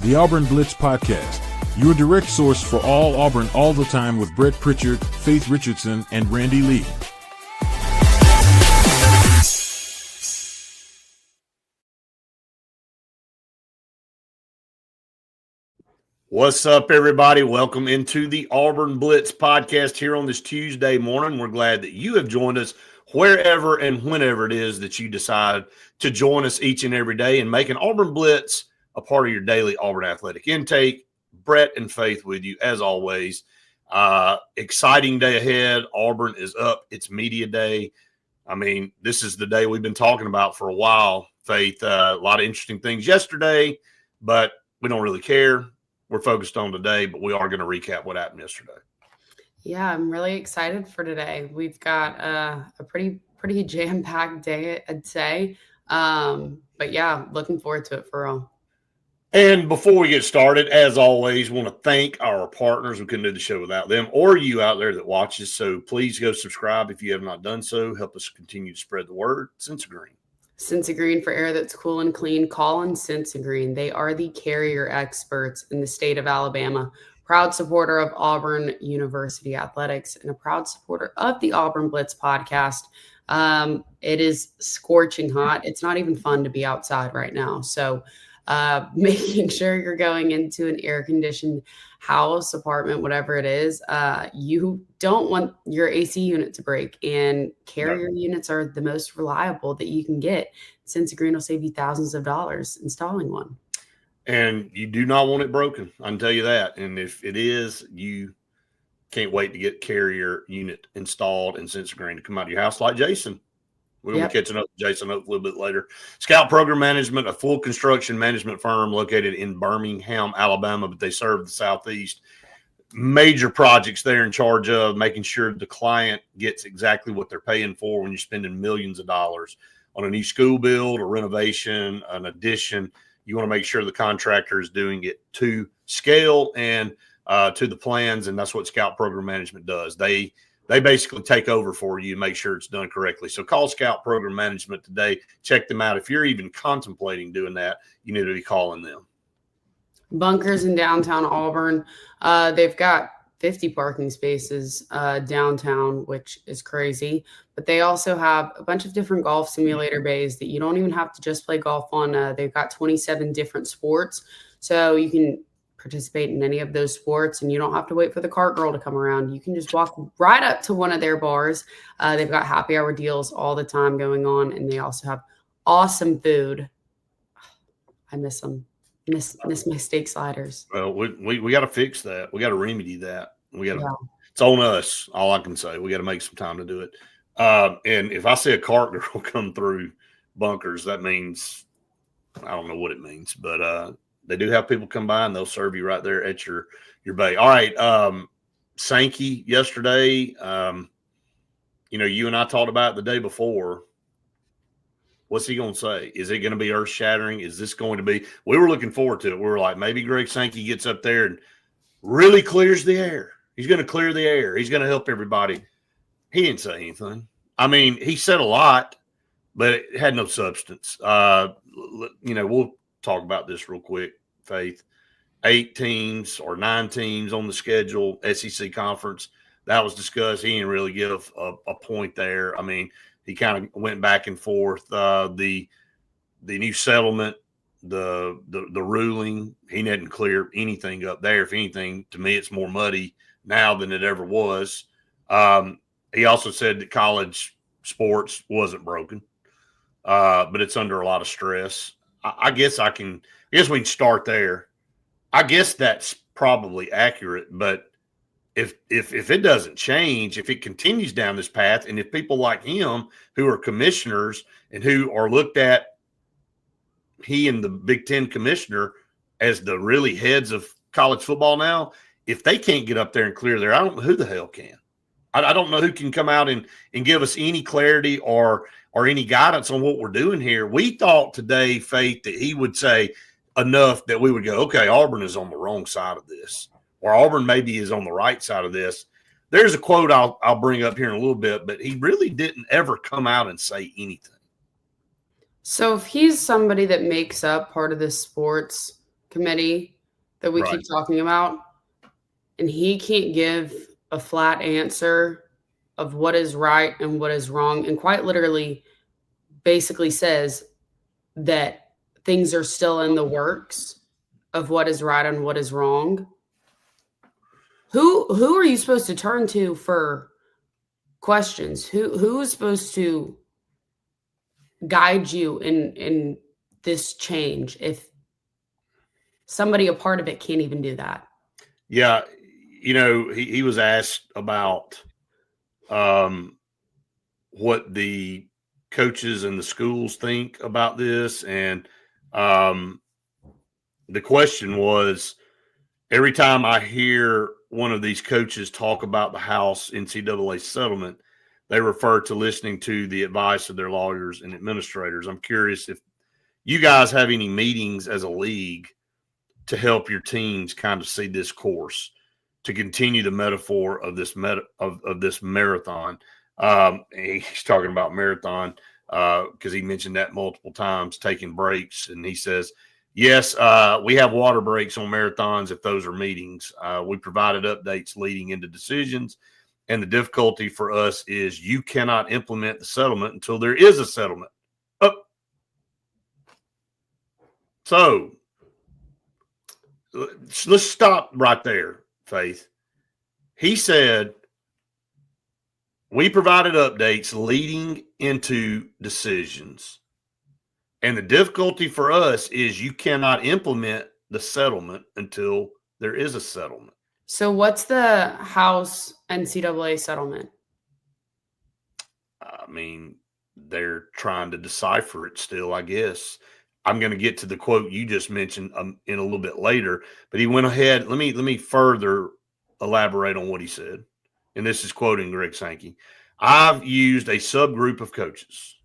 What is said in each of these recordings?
the Auburn Blitz Podcast, your direct source for all Auburn all the time with Brett Pritchard, Faith Richardson, and Randy Lee. What's up, everybody? Welcome into the Auburn Blitz Podcast here on this Tuesday morning. We're glad that you have joined us wherever and whenever it is that you decide to join us each and every day and make an Auburn Blitz a part of your daily Auburn athletic intake. Brett and Faith with you, as always. Exciting day ahead. Auburn is up. It's media day. I mean, this is the day we've been talking about for a while, Faith. A lot of interesting things yesterday, but we don't really care. We're focused on today, but we are going to recap what happened yesterday. Yeah, I'm really excited for today. We've got a pretty jam-packed day, I'd say. But yeah, looking forward to it for real. And before we get started, as always, want to thank our partners. We couldn't do the show without them, or you out there that watches. So please go subscribe if you have not done so. Help us continue to spread the word. Sensagreen. Sensagreen for air that's cool and clean. Call in Sensagreen. They are the carrier experts in the state of Alabama. Proud supporter of Auburn University Athletics and a proud supporter of the Auburn Blitz podcast. It is scorching hot. It's not even fun to be outside right now. So making sure you're going into an air-conditioned house, apartment, whatever it is, you don't want your AC unit to break, and carrier units are the most reliable that you can get. Sensagreen will save you thousands of dollars installing one. And you do not want it broken. I can tell you that. And if it is, you can't wait to get carrier unit installed in Sensagreen to come out of your house like Jason. We're going to be catching up with Jason hopefully a little bit later. Scout Program Management, a full construction management firm located in Birmingham, Alabama, but they serve the Southeast. Major projects they're in charge of, making sure the client gets exactly what they're paying for when you're spending millions of dollars on a new school build, a renovation, an addition. You want to make sure the contractor is doing it to scale and to the plans, and that's what Scout Program Management does. They basically take over for you and make sure it's done correctly. So call Scout Program Management today. Check them out. If you're even contemplating doing that, you need to be calling them. Bunkers in downtown Auburn. They've got 50 parking spaces downtown, which is crazy. But they also have a bunch of different golf simulator bays that you don't even have to just play golf on. They've got 27 different sports. So you can participate in any of those sports, and you don't have to wait for the cart girl to come around. You can just walk right up to one of their bars. They've got happy hour deals all the time going on, and they also have awesome food. I miss them. Miss my steak sliders. Well, we got to fix that. We got to remedy that. It's on us. All I can say, we got to make some time to do it. And if I see a cart girl come through Bunkers, that means I don't know what it means, but they do have people come by and they'll serve you right there at your bay. All right. Sankey yesterday, you and I talked about it the day before. What's he going to say? Is it going to be earth shattering? Is this going to be, we were looking forward to it. We were like, maybe Greg Sankey gets up there and really clears the air. He's going to clear the air. He's going to help everybody. He didn't say anything. I mean, he said a lot, but it had no substance. We'll talk about this real quick. Faith, 8 teams or 9 teams on the schedule, SEC conference. That was discussed. He didn't really give a point there. I mean, he kind of went back and forth. The new settlement, the ruling, he didn't clear anything up there. If anything, to me, it's more muddy now than it ever was. He also said that college sports wasn't broken, but it's under a lot of stress. I guess we can start there. I guess that's probably accurate, but if it doesn't change, if it continues down this path, and if people like him who are commissioners and who are looked at, he and the Big Ten commissioner as the really heads of college football now, if they can't get up there and clear there, I don't know who the hell can. I don't know who can come out and give us any clarity or any guidance on what we're doing here. We thought today, Faith, that he would say enough that we would go, okay, Auburn is on the wrong side of this, or Auburn maybe is on the right side of this. There's a quote I'll bring up here in a little bit, but he really didn't ever come out and say anything. So if he's somebody that makes up part of this sports committee, that we keep talking about, and he can't give a flat answer of what is right and what is wrong, and quite literally basically says that things are still in the works of what is right and what is wrong. Who are you supposed to turn to for questions? Who is supposed to guide you in this change if somebody a part of it can't even do that? Yeah, he was asked about what the coaches and the schools think about this, and the question was, every time I hear one of these coaches talk about the House NCAA settlement, they refer to listening to the advice of their lawyers and administrators. I'm curious if you guys have any meetings as a league to help your teams kind of see this course, to continue the metaphor of this this marathon. He's talking about marathon because he mentioned that multiple times, taking breaks, and he says, yes, we have water breaks on marathons if those are meetings. We provided updates leading into decisions, and the difficulty for us is you cannot implement the settlement until there is a settlement. Oh. So let's stop right there, Faith. He said, we provided updates leading into decisions. And the difficulty for us is you cannot implement the settlement until there is a settlement. So what's the House NCAA settlement? I mean, they're trying to decipher it still, I guess. I'm going to get to the quote you just mentioned in a little bit later, but he went ahead. Let me further elaborate on what he said. And this is quoting Greg Sankey. I've used a subgroup of coaches.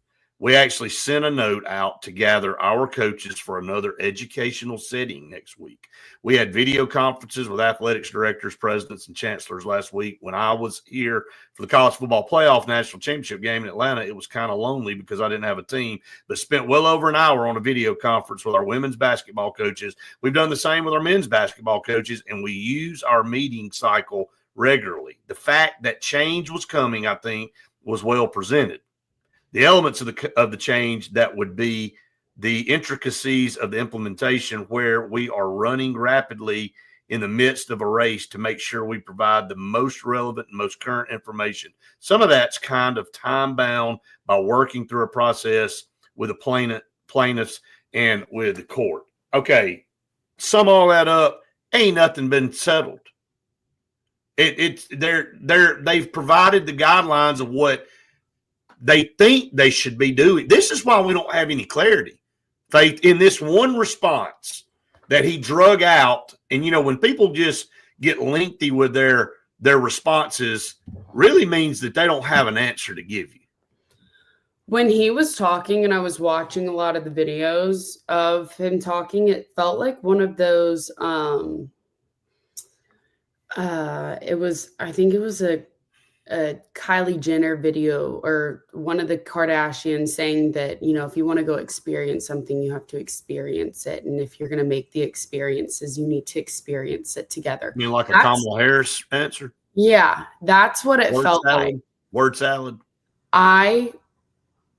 We actually sent a note out to gather our coaches for another educational setting next week. We had video conferences with athletics directors, presidents, and chancellors last week. When I was here for the college football playoff national championship game in Atlanta, it was kind of lonely because I didn't have a team, but spent well over an hour on a video conference with our women's basketball coaches. We've done the same with our men's basketball coaches, and we use our meeting cycle regularly. The fact that change was coming, I think, was well presented. The elements of the change that would be the intricacies of the implementation, where we are running rapidly in the midst of a race to make sure we provide the most relevant and most current information. Some of that's kind of time bound by working through a process with the plaintiffs and with the court. Okay, sum all that up. Ain't nothing been settled. They've provided the guidelines of what they think they should be doing. This is why we don't have any clarity, Faith, in this one response that he drug out. And, when people just get lengthy with their responses, really means that they don't have an answer to give you. When he was talking, and I was watching a lot of the videos of him talking, it felt like one of those, I think it was a Kylie Jenner video, or one of the Kardashians saying that, if you want to go experience something, you have to experience it. And if you're going to make the experiences, you need to experience it together. You mean like a Kamala Harris answer? Yeah, that's what it felt like. Word salad. I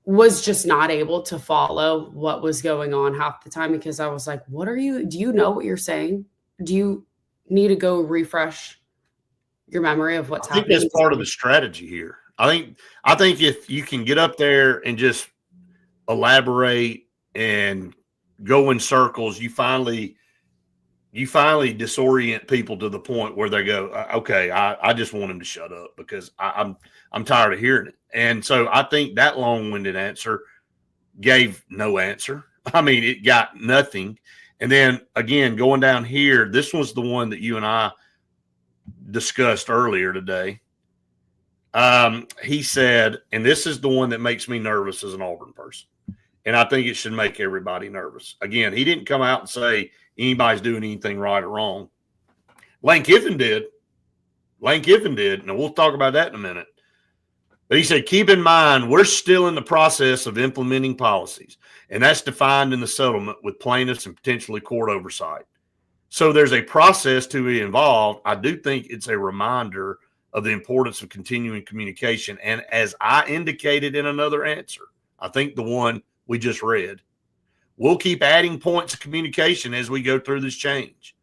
was just not able to follow what was going on half the time because I was like, do you know what you're saying? Do you need to go refresh your memory of what's happening? I think that's part of the strategy here. I think if you can get up there and just elaborate and go in circles, you finally disorient people to the point where they go, okay, I just want him to shut up because I'm tired of hearing it. And so I think that long-winded answer gave no answer. I mean, it got nothing. And then again, going down here, this was the one that you and I discussed earlier today. He said, and this is the one that makes me nervous as an Auburn person, and I think it should make everybody nervous. Again, he didn't come out and say anybody's doing anything right or wrong. Lane Kiffin did. And we'll talk about that in a minute. But he said, keep in mind, we're still in the process of implementing policies, and that's defined in the settlement with plaintiffs and potentially court oversight. So there's a process to be involved. I do think it's a reminder of the importance of continuing communication. And as I indicated in another answer, I think the one we just read, we'll keep adding points of communication as we go through this change.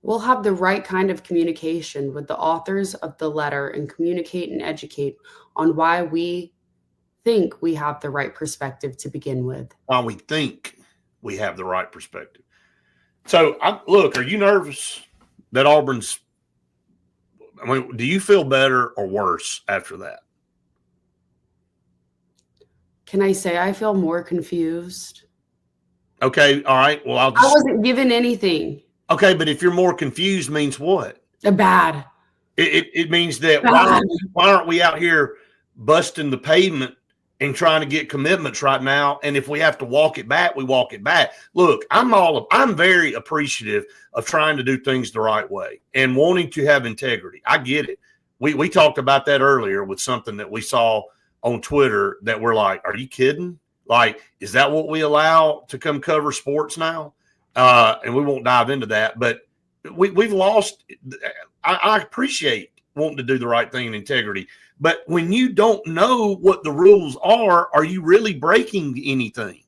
We'll have the right kind of communication with the authors of the letter and communicate and educate on why we think we have the right perspective to begin with. Why we think we have the right perspective. So, look, are you nervous that Auburn's – I mean, do you feel better or worse after that? Can I say I feel more confused? Okay, all right. Well, I wasn't given anything. Okay, but if you're more confused means what? Bad. It means that why aren't we out here busting the pavement and trying to get commitments right now? And if we have to walk it back, we walk it back. Look, I'm very appreciative of trying to do things the right way and wanting to have integrity. I get it. We talked about that earlier with something that we saw on Twitter that we're like, are you kidding? Like, is that what we allow to come cover sports now? And we won't dive into that, but we've lost. I appreciate wanting to do the right thing in integrity, but when you don't know what the rules are you really breaking anything?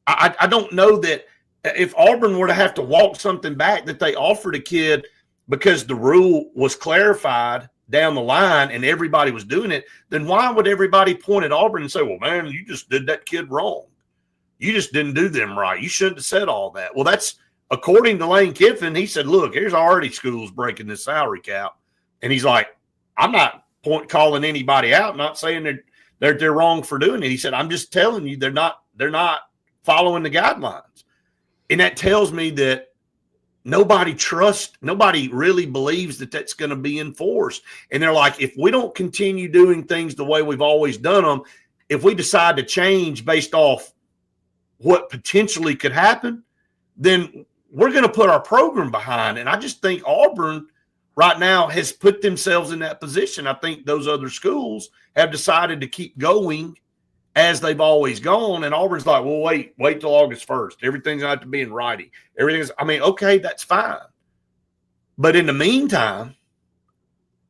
I don't know that if Auburn were to have to walk something back that they offered a kid because the rule was clarified down the line and everybody was doing it, then why would everybody point at Auburn and say, well, man, you just did that kid wrong. You just didn't do them right. You shouldn't have said all that. Well, that's according to Lane Kiffin. He said, look, here's already schools breaking this salary cap. And he's like, I'm not calling anybody out, not saying they're wrong for doing it. He said, I'm just telling you they're not following the guidelines. And that tells me that nobody really believes that that's going to be enforced. And they're like, if we don't continue doing things the way we've always done them, if we decide to change based off what potentially could happen, then we're going to put our program behind. And I just think Auburn right now has put themselves in that position. I think those other schools have decided to keep going as they've always gone. And Auburn's like, well, wait till August 1st. Everything's going to have to be in writing. Okay, that's fine. But in the meantime,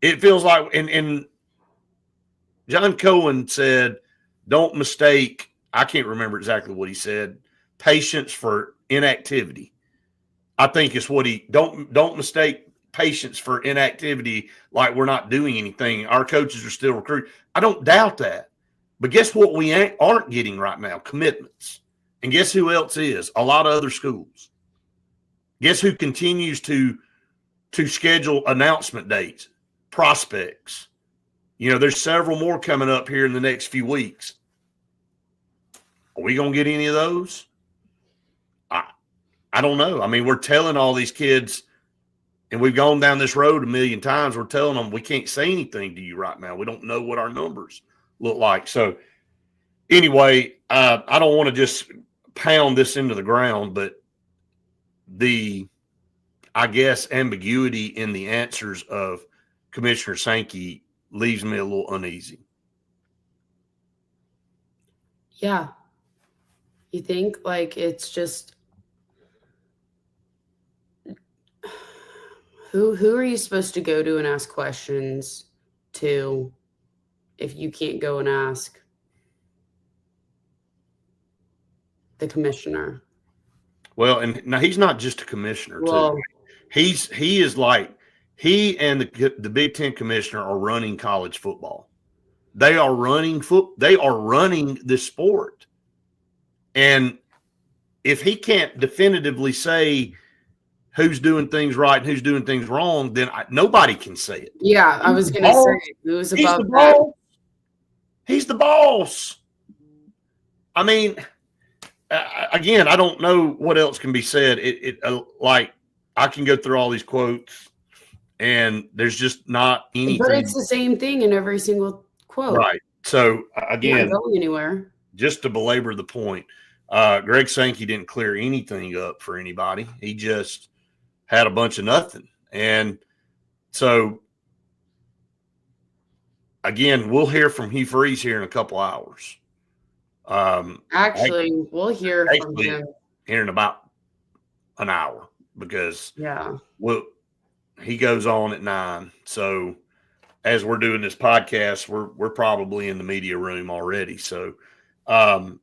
it feels like, and John Cohen said, don't mistake, I can't remember exactly what he said, patience for inactivity. I think it's what don't mistake patience for inactivity like we're not doing anything. Our coaches are still recruiting. I don't doubt that. But guess what we aren't getting right now? Commitments. And guess who else is? A lot of other schools. Guess who continues to schedule announcement dates? Prospects. There's several more coming up here in the next few weeks. Are we going to get any of those? I don't know. I mean, we're telling all these kids, and we've gone down this road a million times. We're telling them we can't say anything to you right now. We don't know what our numbers look like. So anyway, I don't want to just pound this into the ground, but I guess, ambiguity in the answers of Commissioner Sankey leaves me a little uneasy. Yeah. You think like it's just who are you supposed to go to and ask questions to if you can't go and ask the commissioner? Well, and now he's not just a commissioner, Well, too. He is like he and the Big Ten commissioner are running college football. They are running this sport. And if he can't definitively say who's doing things right and who's doing things wrong, then nobody can say it. Yeah, I was going to say who's above the that. boss. He's the boss. I mean, again, I don't know what else can be said. Like I can go through all these quotes, and there's just not anything. But it's the same thing in every single quote, right? So again, not going anywhere. Just to belabor the point, Greg Sankey didn't clear anything up for anybody. He just had a bunch of nothing, and so again, we'll hear from Hugh Freeze here in a couple hours. We'll hear from him here in about an hour. because he goes on at 9. So as we're doing this podcast, we're probably in the media room already. So now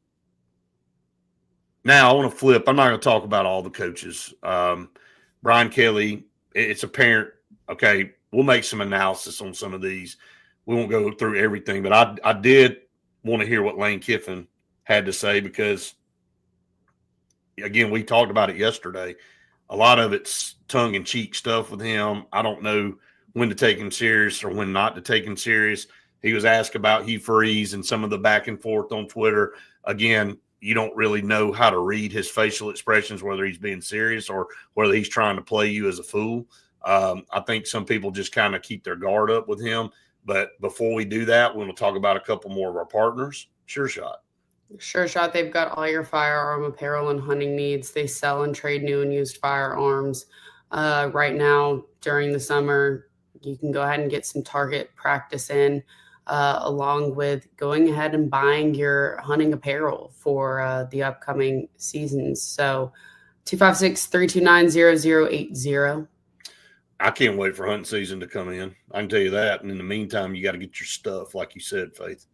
I want to flip. I'm not going to talk about all the coaches. Brian Kelly, it's apparent. Okay, we'll make some analysis on some of these. We won't go through everything, but I did want to hear what Lane Kiffin had to say because, again, we talked about it yesterday. A lot of it's tongue-in-cheek stuff with him. I don't know when to take him serious or when not to take him serious. He was asked about Hugh Freeze and some of the back and forth on Twitter. Again, you don't really know how to read his facial expressions, whether he's being serious or whether he's trying to play you as a fool. I think some people just kind of keep their guard up with him. But before we do that, we're going to talk about a couple more of our partners. Sure Shot. Sure Shot, they've got all your firearm apparel and hunting needs. They sell and trade new and used firearms. Right now, during the summer, you can go ahead and get some target practice in, along with going ahead and buying your hunting apparel for the upcoming seasons. So 256-329-0080. I can't wait for hunting season to come in. I can tell you that. And in the meantime, you got to get your stuff, like you said, Faith.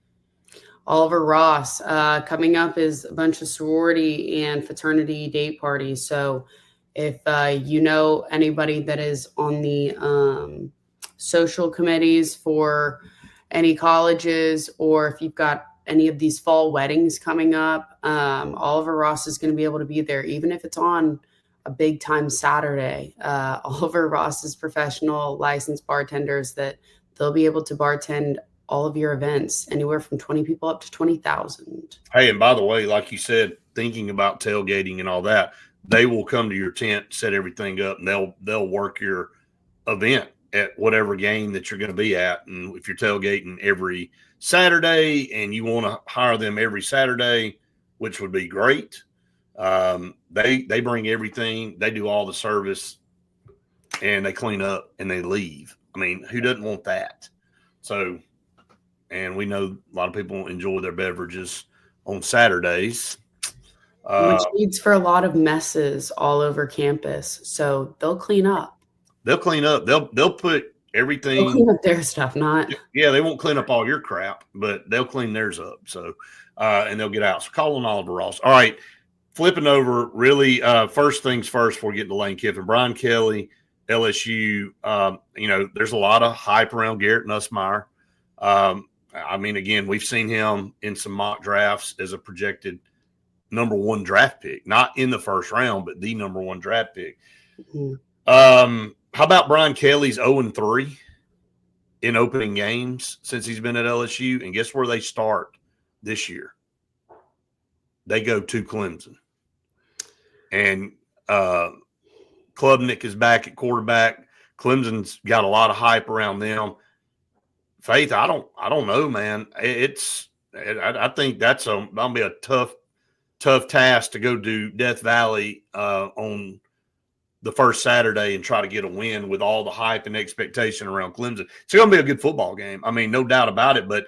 Oliver Ross. Coming up is a bunch of sorority and fraternity date parties. So if you know anybody that is on the social committees for any colleges, or if you've got any of these fall weddings coming up, Oliver Ross is going to be able to be there, even if it's on a big time Saturday. Oliver Ross is professional licensed bartenders that they'll be able to bartend all of your events, anywhere from 20 people up to 20,000. Hey, and by the way, like you said, thinking about tailgating and all that, they will come to your tent, set everything up, and they'll work your event at whatever game that you're going to be at. And if you're tailgating every Saturday and you want to hire them every Saturday, which would be great, they bring everything, they do all the service, and they clean up and they leave. I mean, who doesn't want that? So, and we know a lot of people enjoy their beverages on Saturdays, which leads for a lot of messes all over campus. So they'll clean up. They'll clean up. They'll put everything. They'll clean up their stuff, not. Yeah, they won't clean up all your crap, but they'll clean theirs up. So, and they'll get out. So call on Oliver Ross. All right. Flipping over, really, first things first before we get to Lane Kiffin. Brian Kelly, LSU, there's a lot of hype around Garrett Nussmeier. I mean, again, we've seen him in some mock drafts as a projected number 1 draft pick, not in the first round, but the number 1 draft pick. Mm-hmm. How about Brian Kelly's 0-3 in opening games since he's been at LSU? And guess where they start this year? They go to Clemson. And Klubnik is back at quarterback. Clemson's got a lot of hype around them. Faith, I don't know, man. I think that'll be a tough task to go to Death Valley on the first Saturday and try to get a win with all the hype and expectation around Clemson. It's going to be a good football game. I mean, no doubt about it. But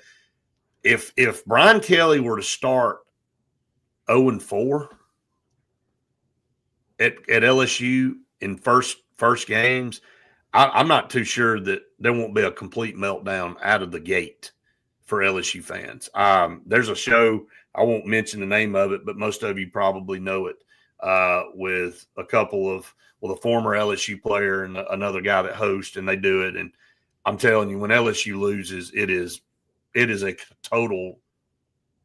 if Brian Kelly were to start 0-4 at LSU in first games, I'm not too sure that there won't be a complete meltdown out of the gate for LSU fans. There's a show, I won't mention the name of it, but most of you probably know it, with a former LSU player and another guy that hosts, and they do it. And I'm telling you, when LSU loses, it is a total,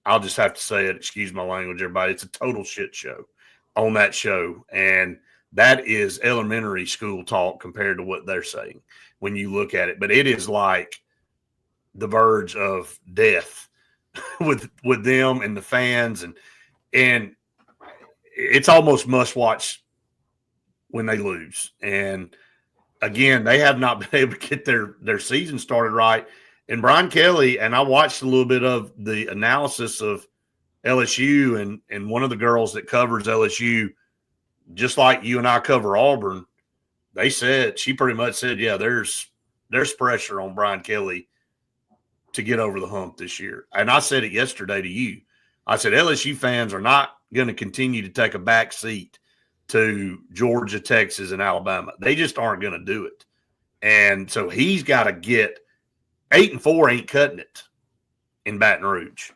I'll just have to say it, excuse my language, everybody, it's a total shit show on that show. And that is elementary school talk compared to what they're saying when you look at it. But it is like the verge of death with them and the fans, and it's almost must watch when they lose. And again, they have not been able to get their season started right. And Brian Kelly, and I watched a little bit of the analysis of LSU, and one of the girls that covers LSU, just like you and I cover Auburn, she pretty much said, yeah, there's pressure on Brian Kelly to get over the hump this year. And I said it yesterday to you. I said LSU fans are not going to continue to take a back seat to Georgia, Texas, and Alabama. They just aren't going to do it. And so he's got to get 8-4 ain't cutting it in Baton Rouge.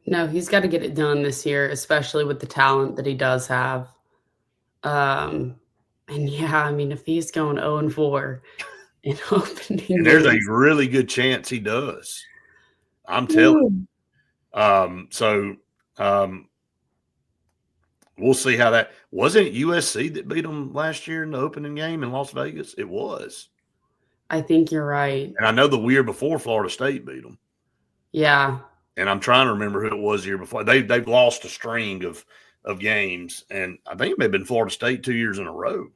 No, he's got to get it done this year, especially with the talent that he does have. And yeah, I mean, if he's going 0-4 in opening, and there's a really good chance he does. I'm telling you. We'll see how that – wasn't it USC that beat them last year in the opening game in Las Vegas? It was. I think you're right. And I know the year before Florida State beat them. Yeah. And I'm trying to remember who it was the year before. They've lost a string of games, and I think it may have been Florida State 2 years in a row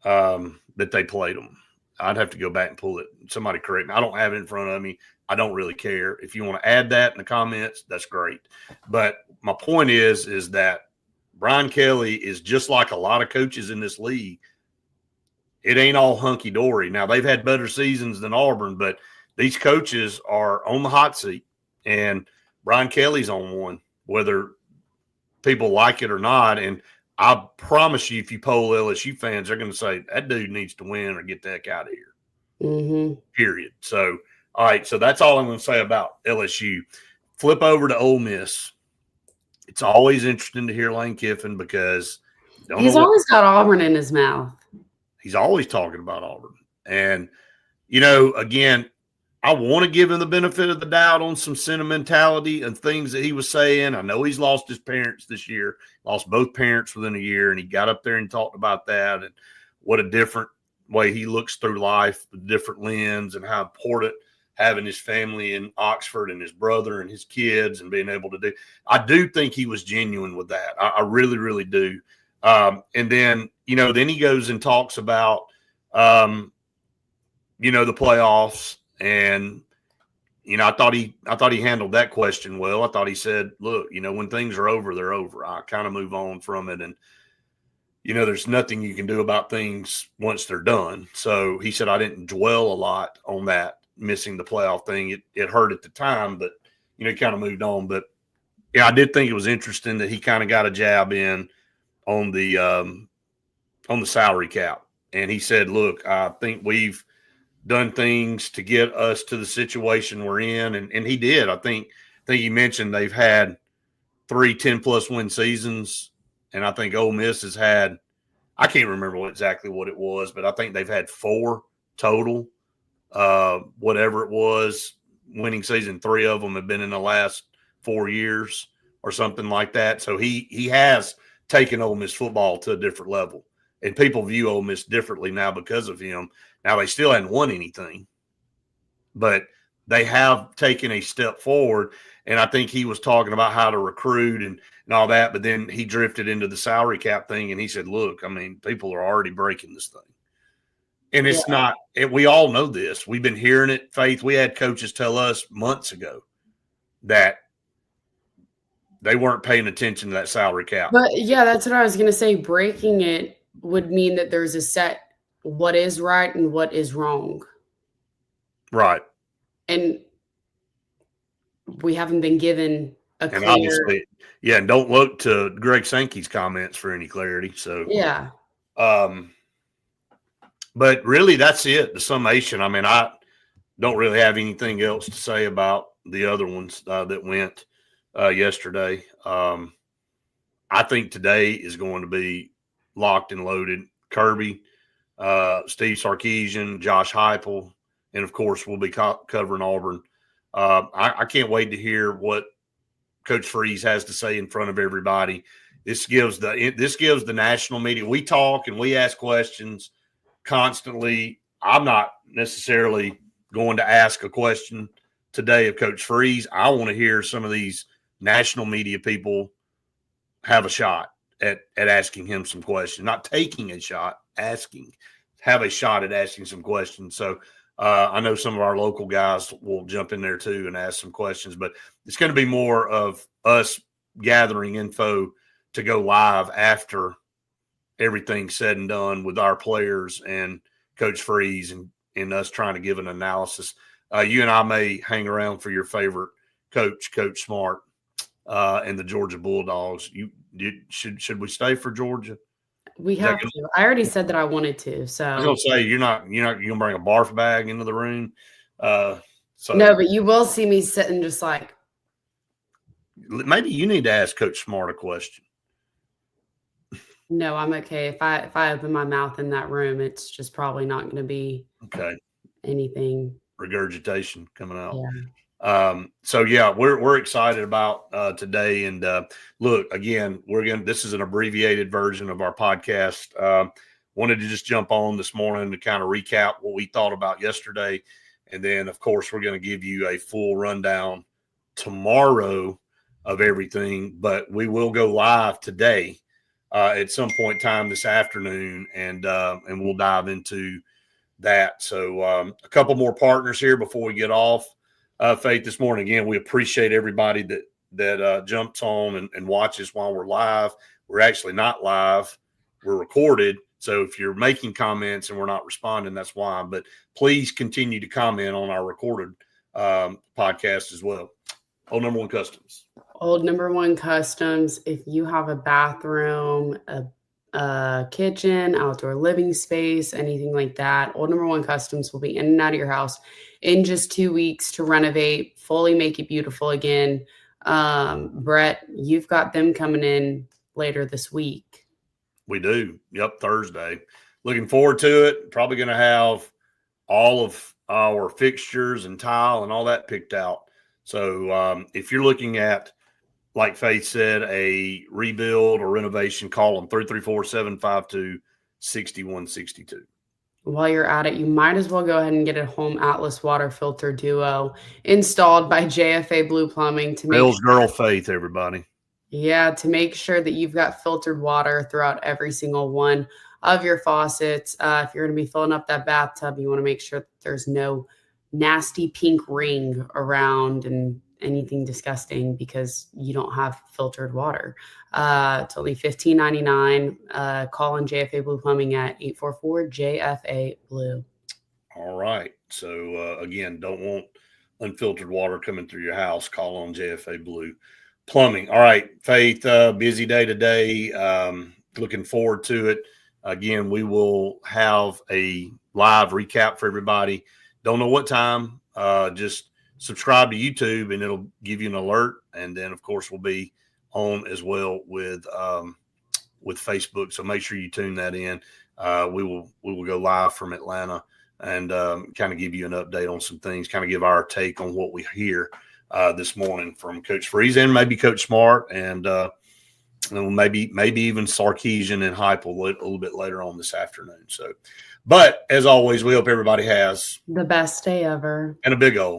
that they played them. I'd have to go back and pull it. Somebody correct me. I don't have it in front of me. I don't really care. If you want to add that in the comments, that's great. But my point is that Brian Kelly is just like a lot of coaches in this league. It ain't all hunky-dory. Now, they've had better seasons than Auburn, but these coaches are on the hot seat, and Brian Kelly's on one, whether people like it or not. And I promise you, if you poll LSU fans, they're going to say, that dude needs to win or get the heck out of here, period. So, all right, so that's all I'm going to say about LSU. Flip over to Ole Miss. It's always interesting to hear Lane Kiffin because he's always got Auburn in his mouth. He's always talking about Auburn. And, you know, again, I want to give him the benefit of the doubt on some sentimentality and things that he was saying. I know he's lost his parents this year, lost both parents within a year, and he got up there and talked about that and what a different way he looks through life, a different lens, and how important having his family in Oxford and his brother and his kids and being able to do. I do think he was genuine with that. I really, really do. And then, you know, then he goes and talks about, you know, the playoffs. And, you know, I thought he handled that question well. I thought he said, look, you know, when things are over, they're over. I kind of move on from it. And, you know, there's nothing you can do about things once they're done. So he said, I didn't dwell a lot on that, missing the playoff thing. It hurt at the time, but, you know, he kind of moved on. But, yeah, I did think it was interesting that he kind of got a jab in on the salary cap. And he said, look, I think we've done things to get us to the situation we're in. And he did. I think he mentioned they've had 3 10-plus win seasons. And I think Ole Miss has had, I can't remember exactly what it was, but I think they've had 4 total. Whatever it was, winning season. 3 of them have been in the last 4 years or something like that. So he has taken Ole Miss football to a different level, and people view Ole Miss differently now because of him. Now they still hadn't won anything, but they have taken a step forward. And I think he was talking about how to recruit and all that, but then he drifted into the salary cap thing, and he said, look, I mean, people are already breaking this thing. And it's not – we all know this. We've been hearing it, Faith. We had coaches tell us months ago that they weren't paying attention to that salary cap. But, yeah, that's what I was going to say. Breaking it would mean that there's a set what is right and what is wrong. Right. And we haven't been given a clear – and obviously, yeah, and don't look to Greg Sankey's comments for any clarity. So, yeah. But really, that's it, the summation. I mean, I don't really have anything else to say about the other ones that went yesterday. I think today is going to be locked and loaded. Kirby, Steve Sarkisian, Josh Heupel, and, of course, we'll be covering Auburn. I can't wait to hear what Coach Freeze has to say in front of everybody. This gives the national media – we talk and we ask questions constantly. I'm not necessarily going to ask a question today of Coach Freeze. I want to hear some of these national media people have a shot at asking him some questions, not taking a shot, have a shot at asking some questions. So I know some of our local guys will jump in there too and ask some questions, but it's going to be more of us gathering info to go live after everything's said and done with our players and Coach Freeze and us trying to give an analysis. You and I may hang around for your favorite coach, Coach Smart, and the Georgia Bulldogs. should we stay for Georgia? We have to. I already said that I wanted to. So I was gonna say you're not gonna bring a barf bag into the room. So no, but you will see me sitting just like. Maybe you need to ask Coach Smart a question. No, I'm okay. If I open my mouth in that room, it's just probably not going to be anything. Regurgitation coming out. Yeah. So yeah, we're excited about today. And look, again, this is an abbreviated version of our podcast. Wanted to just jump on this morning to kind of recap what we thought about yesterday. And then of course we're going to give you a full rundown tomorrow of everything, but we will go live today at some point in time this afternoon, and we'll dive into that. So a couple more partners here before we get off. Faith, this morning, again, we appreciate everybody that jumps on and watches while we're live. We're actually not live. We're recorded. So if you're making comments and we're not responding, that's why. But please continue to comment on our recorded podcast as well. Old Number One Customs. Old Number One Customs. If you have a bathroom, a kitchen, outdoor living space, anything like that, Old Number One Customs will be in and out of your house in just 2 weeks to renovate, fully make it beautiful again. Brett, you've got them coming in later this week. We do. Yep, Thursday. Looking forward to it. Probably going to have all of our fixtures and tile and all that picked out. So if you're looking at, like Faith said, a rebuild or renovation, call them 334-752-6162. While you're at it, you might as well go ahead and get a home Atlas water filter duo installed by JFA Blue Plumbing to make Bill's girl Faith, everybody. Yeah, to make sure that you've got filtered water throughout every single one of your faucets. If you're going to be filling up that bathtub, you want to make sure that there's no nasty pink ring around and anything disgusting because you don't have filtered water. It's only $15.99. Call on JFA Blue Plumbing at 844-JFA-BLUE. All right. So, again, don't want unfiltered water coming through your house. Call on JFA Blue Plumbing. All right, Faith, busy day today. Looking forward to it. Again, we will have a live recap for everybody. Don't know what time. Just subscribe to YouTube and it'll give you an alert. And then, of course, we'll be on as well with Facebook. So make sure you tune that in. We will go live from Atlanta and kind of give you an update on some things, kind of give our take on what we hear this morning from Coach Freeze and maybe Coach Smart and maybe even Sarkeesian and Hype a little bit later on this afternoon. So, but as always, we hope everybody has the best day ever and a big old